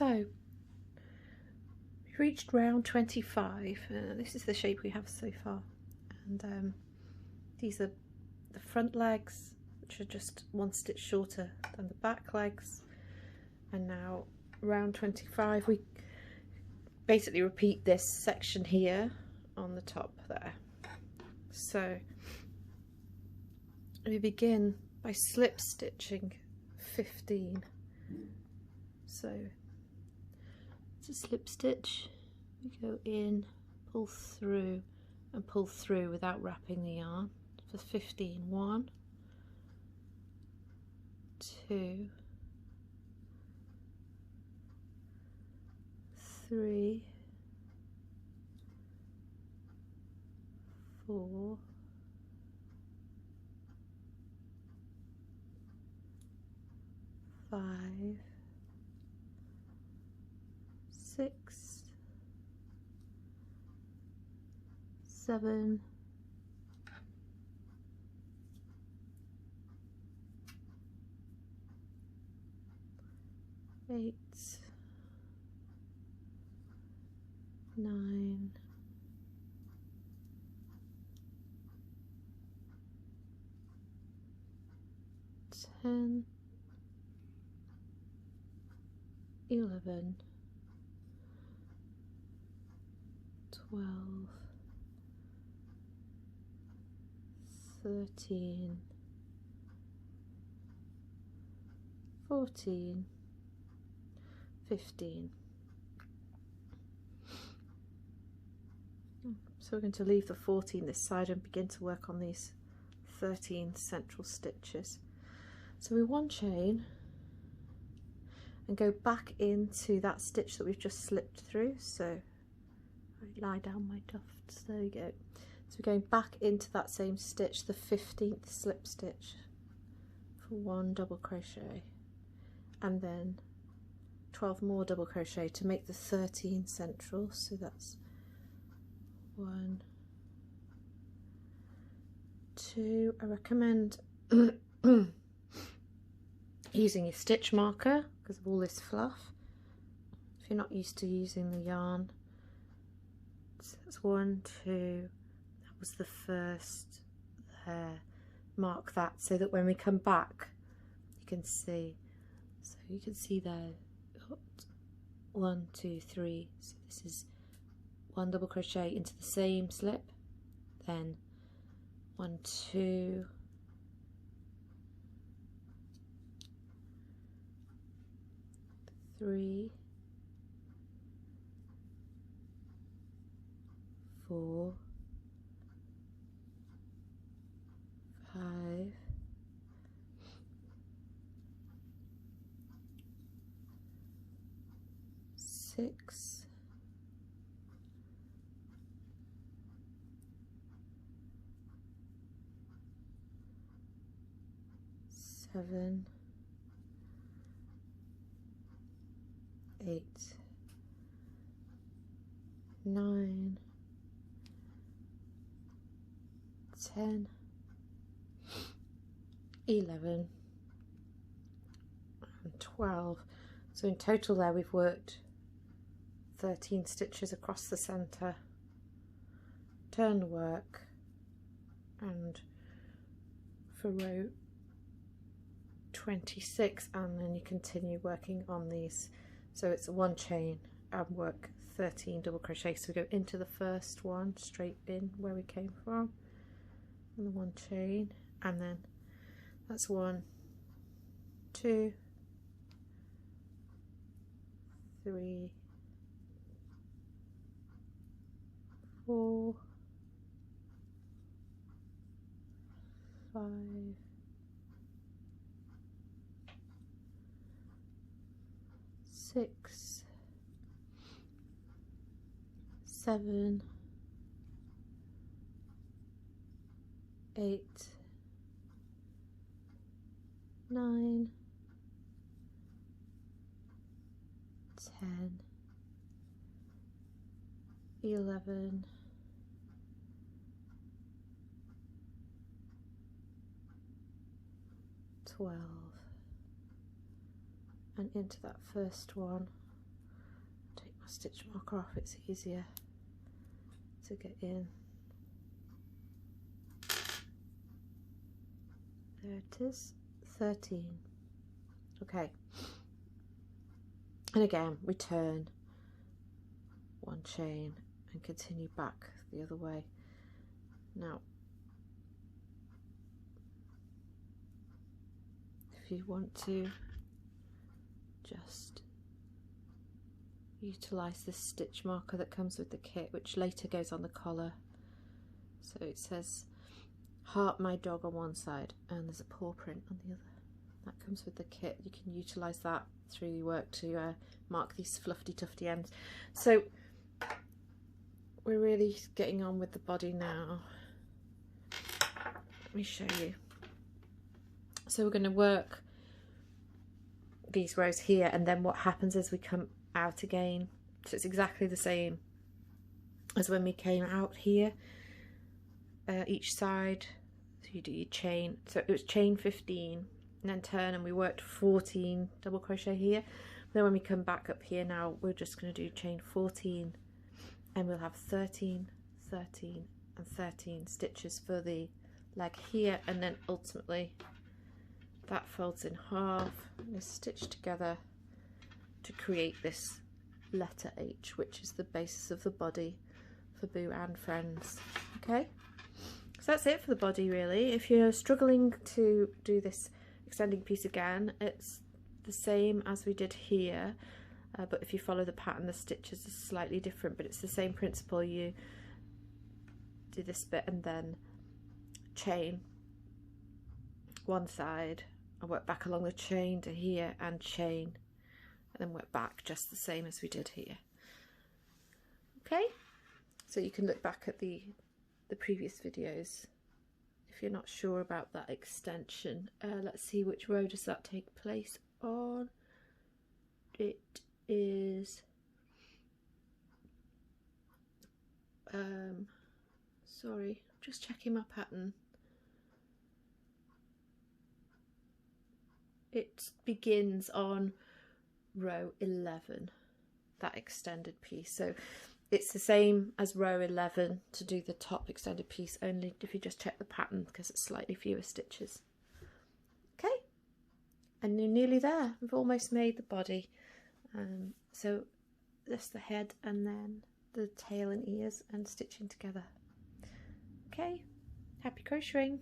So we've reached round 25. This is the shape we have so far, and these are the front legs, which are just one stitch shorter than the back legs. And now round 25 we basically repeat this section here on the top there. So we begin by slip stitching 15. So it's a slip stitch, we go in, pull through and pull through without wrapping the yarn for 15. 1, 2, 3, 4, 5, 6, 7, 8, 9, 10, 11, 12, 13, 14, 15. So we're going to leave the 14 this side and begin to work on these 13 central stitches. So we one chain and go back into that stitch that we've just slipped through. So I lie down my tufts, there we go. So we're going back into that same stitch, the 15th slip stitch, for 1 double crochet, and then 12 more double crochet to make the 13 central. So that's 1, 2. I recommend using a stitch marker because of all this fluff, if you're not used to using the yarn. So that's 1, 2, that was the first there. Mark that so that when we come back you can see. So you can see there, 1, 2, 3. So this is 1 double crochet into the same slip, then 1, 2, 3, 4, 5, 6, 7, 8, 9, 10, 11 and 12. So in total there we've worked 13 stitches across the centre. Turn the work, and for row 26, and then you continue working on these. So it's a 1 chain and work 13 double crochet. So we go into the first one, straight in where we came from, and the 1 chain, and then that's 1, 2, 3, 4, 5, 6, 7, 8, 9, 10, 11, 12, and into that first one stitch marker off, it's easier to get in. There it is, 13. Okay, and again we turn one chain and continue back the other way. Now if you want to just utilize this stitch marker that comes with the kit, which later goes on the collar, so it says heart my dog on one side and there's a paw print on the other. That comes with the kit. You can utilize that through your work to mark these fluffy tufty ends. So we're really getting on with the body now. Let me show you. So we're going to work these rows here, and then what happens is we come out again. So it's exactly the same as when we came out here, each side. So you do your chain, so it was chain 15 and then turn, and we worked 14 double crochet here. Then when we come back up here now, we're just going to do chain 14, and we'll have 13, 13 and 13 stitches for the leg here, and then ultimately that folds in half and is stitched together to create this letter H, which is the basis of the body for Boo and Friends. Okay, so that's it for the body really. If you're struggling to do this extending piece again, it's the same as we did here, but if you follow the pattern, the stitches are slightly different, but it's the same principle. You do this bit and then chain one side and work back along the chain to here and chain, and then work back just the same as we did here. Okay, so you can look back at the previous videos if you're not sure about that extension. Let's see, which row does that take place on? It is sorry, just checking my pattern. It begins on row 11, that extended piece. So it's the same as row 11 to do the top extended piece, only if you just check the pattern because it's slightly fewer stitches. Okay, and you're nearly there. We've almost made the body. So just the head and then the tail and ears and stitching together. Okay, happy crocheting.